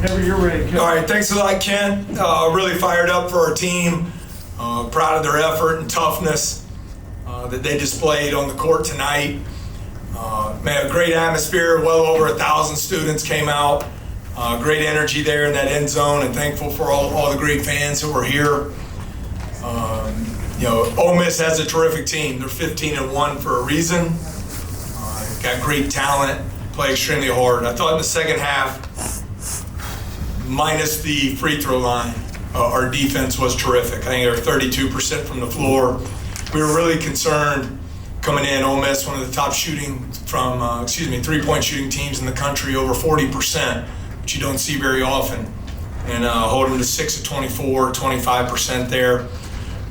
Whenever you're ready, Ken. All right, thanks a lot, Ken. Really fired up for our team. Proud of their effort and toughness that they displayed on the court tonight. Man, a great atmosphere. Well over 1,000 students came out. Great energy there in that end zone, and thankful for all the great fans that were here. Ole Miss has a terrific team. They're 15-1 for a reason. Got great talent, play extremely hard. I thought in the second half, minus the free throw line, our defense was terrific. I think they were 32% from the floor. We were really concerned coming in. Ole Miss, one of the top three-point shooting teams in the country, over 40%, which you don't see very often. And hold them to 6 of 24, 25% there.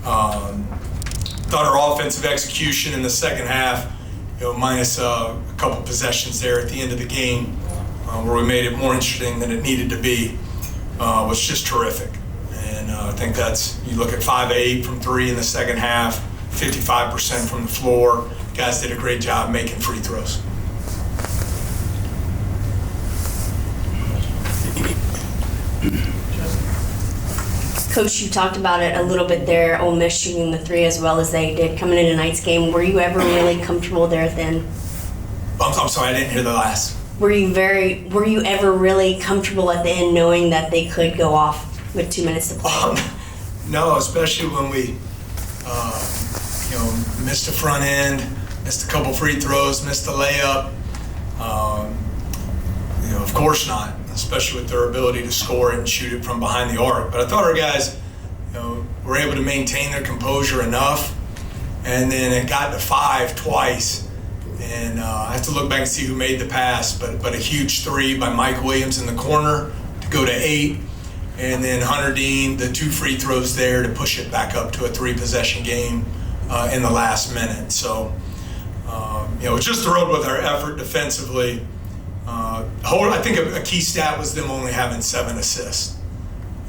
Thought our offensive execution in the second half, minus a couple possessions there at the end of the game, where we made it more interesting than it needed to be, was just terrific. And I think you look at 5 of 8 from 3 in the second half, 55% from the floor. Guys did a great job making free throws. Coach, you talked about it a little bit there, Ole Miss shooting the 3 as well as they did coming into tonight's game. Were you ever really comfortable there at the end? I'm sorry, I didn't hear the last. Were you ever really comfortable at the end knowing that they could go off with 2 minutes to play? No, especially when we missed the front end, missed a couple free throws, missed the layup. Of course not, especially with their ability to score it and shoot it from behind the arc. But I thought our guys, were able to maintain their composure enough, and then it got to 5 twice. And I have to look back and see who made the pass, but a huge 3 by Mike Williams in the corner to go to 8. And then Hunter Dean, the 2 free throws there to push it back up to a 3-possession game in the last minute. So, just thrilled with our effort defensively. I think a key stat was them only having 7 assists.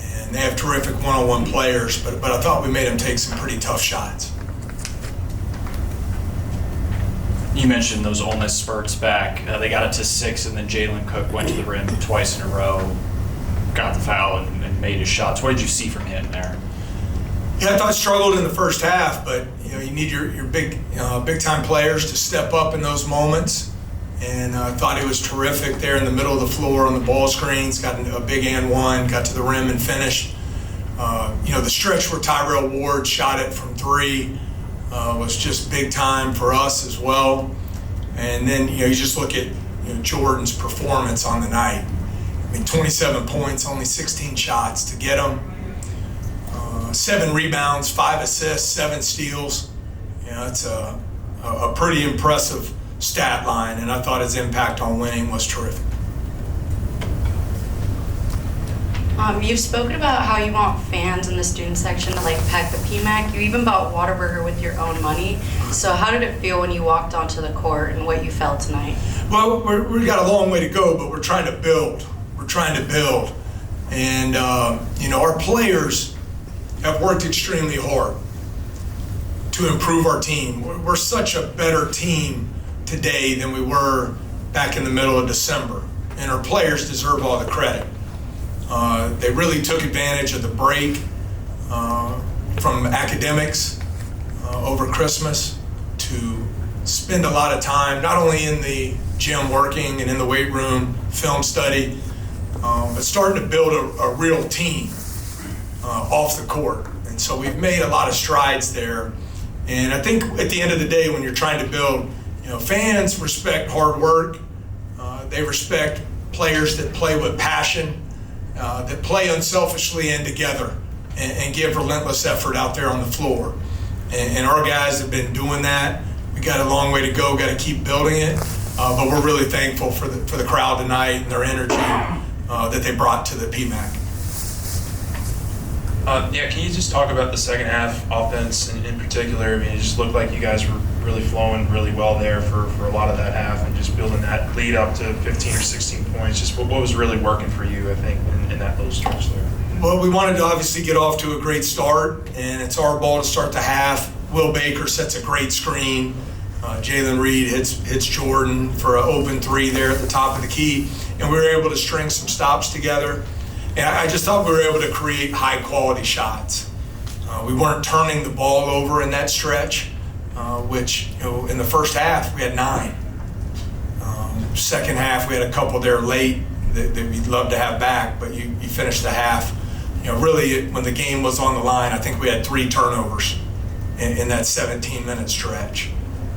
And they have terrific one-on-one players, but I thought we made them take some pretty tough shots. You mentioned those Ole Miss spurts back. They got it to 6, and then Jalen Cook went to the rim twice in a row, got the foul, and made his shots. What did you see from him there? Yeah, I thought he struggled in the first half, but you need your big-time players to step up in those moments. And I thought he was terrific there in the middle of the floor on the ball screens, got a big and one, got to the rim and finished. The stretch where Tyrell Ward shot it from 3 was just big time for us as well. And then, you just look at Jordan's performance on the night. 27 points, only 16 shots to get him. 7 rebounds, 5 assists, 7 steals. It's a pretty impressive stat line, and I thought his impact on winning was terrific. You've spoken about how you want fans in the student section to pack the PMAC. You even bought Whataburger with your own money. So how did it feel when you walked onto the court and what you felt tonight? Well, we got a long way to go, but we're trying to build. And our players have worked extremely hard to improve our team. We're such a better team today than we were back in the middle of December, and our players deserve all the credit. They really took advantage of the break from academics over Christmas to spend a lot of time not only in the gym working and in the weight room, film study, but starting to build a real team off the court. And so we've made a lot of strides there. And I think at the end of the day, when you're trying to build, fans respect hard work. They respect players that play with passion, that play unselfishly and together, and give relentless effort out there on the floor. And our guys have been doing that. We got a long way to go, got to keep building it. But we're really thankful for the crowd tonight and their energy that they brought to the PMAC. Can you just talk about the second half offense in particular? It just looked like you guys were really flowing really well there for a lot of that half and just building that lead up to 15 or 16 points. Just what was really working for you, I think, in that little stretch there? Well, we wanted to obviously get off to a great start, and it's our ball to start the half. Will Baker sets a great screen. Jalen Reed hits Jordan for an open three there at the top of the key, and we were able to string some stops together. And I just thought we were able to create high-quality shots. We weren't turning the ball over in that stretch, which, in the first half we had 9. Second half we had a couple there late that we'd love to have back, but you finished the half. Really, when the game was on the line, I think we had 3 turnovers in that 17-minute stretch.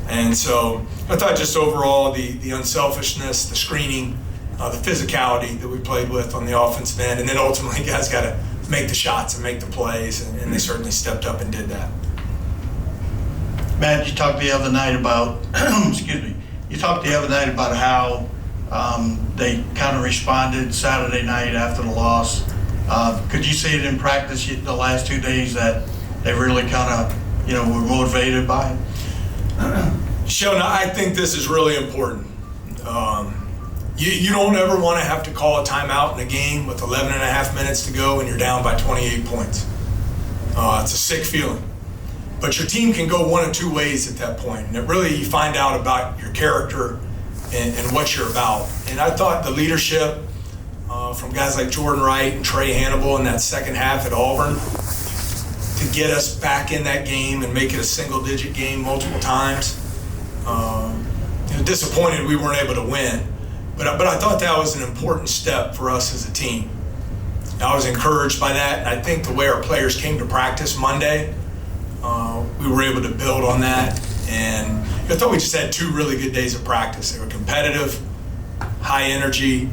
And so I thought just overall the unselfishness, the screening, the physicality that we played with on the offensive end, and then ultimately guys got to make the shots and make the plays, and they certainly stepped up and did that. Matt, you talked the other night about, excuse me, you talked the other night about how they kind of responded Saturday night after the loss. Could you see it in practice the last 2 days that they really kind of, were motivated by it? Sheldon, I think this is really important. You don't ever want to have to call a timeout in a game with 11 and a half minutes to go and you're down by 28 points. It's a sick feeling. But your team can go one of 2 ways at that point. And you find out about your character and what you're about. And I thought the leadership from guys like Jordan Wright and Trey Hannibal in that second half at Auburn to get us back in that game and make it a single-digit game multiple times. Disappointed we weren't able to win, but I thought that was an important step for us as a team. I was encouraged by that, and I think the way our players came to practice Monday, we were able to build on that. And I thought we just had 2 really good days of practice. They were competitive, high energy.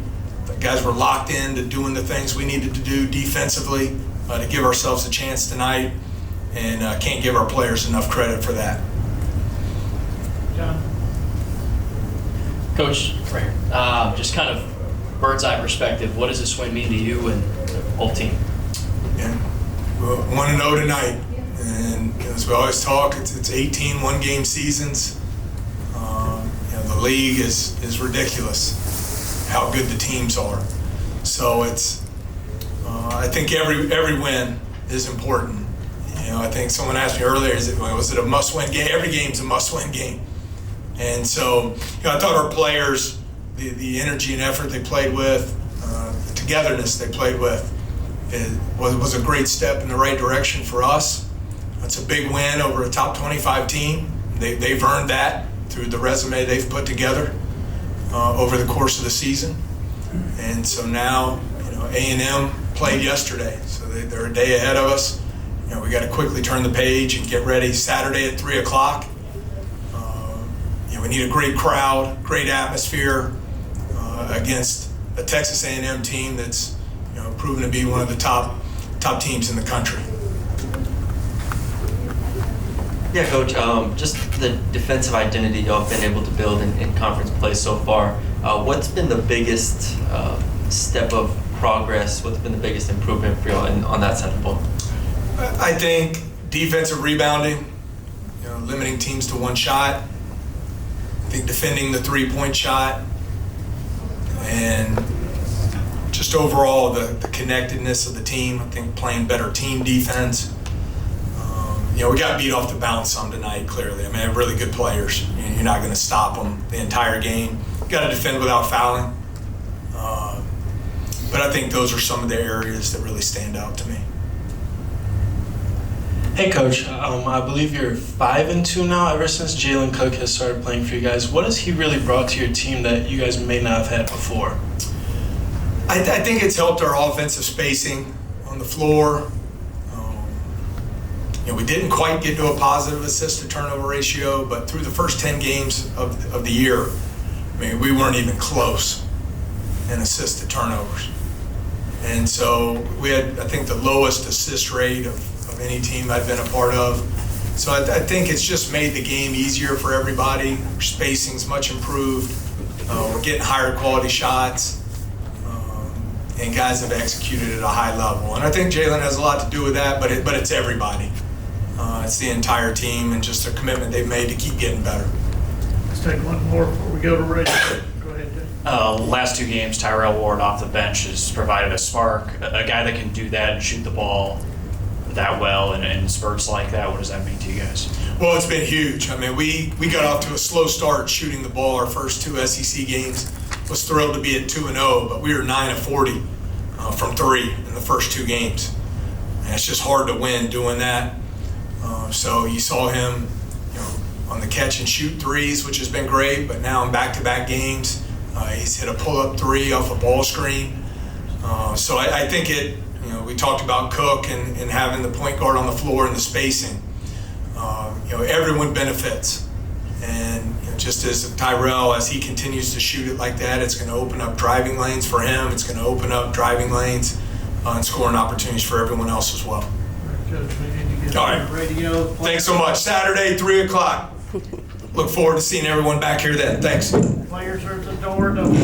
The guys were locked into doing the things we needed to do defensively to give ourselves a chance tonight, and can't give our players enough credit for that. John. Coach, right here. Just kind of bird's eye perspective, what does this win mean to you and the whole team? Yeah, we 1-0 tonight, and as we always talk, it's 18 one-game seasons. The league is ridiculous how good the teams are. So it's I think every win is important. I think someone asked me earlier, was it a must-win game? Every game's a must-win game. And so I thought our players, the energy and effort they played with, the togetherness they played with, was a great step in the right direction for us. It's a big win over a top 25 team. They've earned that through the resume they've put together over the course of the season. And so now, A&M played yesterday, so they're a day ahead of us. We got to quickly turn the page and get ready Saturday at 3 o'clock. We need a great crowd, great atmosphere against a Texas A&M team that's proven to be one of the top teams in the country. Yeah, Coach, just the defensive identity y'all have been able to build in conference play so far. What's been the biggest step of progress? What's been the biggest improvement for y'all on that side of the ball? I think defensive rebounding, limiting teams to 1 shot. I think defending the 3-point shot, and just overall the connectedness of the team. I think playing better team defense. We got beat off the bounce some tonight, clearly. I mean, really good players. You're not going to stop them the entire game. You got to defend without fouling. But I think those are some of the areas that really stand out to me. Hey, Coach. I believe you're 5-2 now ever since Jalen Cook has started playing for you guys. What has he really brought to your team that you guys may not have had before? I think it's helped our offensive spacing on the floor. We didn't quite get to a positive assist-to-turnover ratio, but through the first 10 games of the year, we weren't even close in assist-to-turnovers. And so we had, I think, the lowest assist rate of any team I've been a part of. So I think it's just made the game easier for everybody. Our spacing's much improved. We're getting higher quality shots. And guys have executed at a high level. And I think Jalen has a lot to do with that, but it's everybody. It's the entire team and just their commitment they've made to keep getting better. Let's take one more before we go to Ray. Go ahead, Jay. Last 2 games, Tyrell Ward off the bench has provided a spark, a guy that can do that and shoot the ball that well and spurts like that? What does that mean to you guys? Well, it's been huge. I mean, we got off to a slow start shooting the ball. Our first 2 SEC games, was thrilled to be at 2-0, but we were 9 of 40 from 3 in the first 2 games. And it's just hard to win doing that. So you saw him, on the catch and shoot threes, which has been great. But now in back-to-back games, he's hit a pull-up 3 off a ball screen. So I think we talked about Cook and having the point guard on the floor and the spacing. Everyone benefits. And just as Tyrell, as he continues to shoot it like that, it's going to open up driving lanes for him. It's going to open up driving lanes and scoring opportunities for everyone else as well. Coach, we need to get All on right. the radio. Thanks so much. Saturday, 3 o'clock. Look forward to seeing everyone back here then. Thanks. Players are at the door. Don't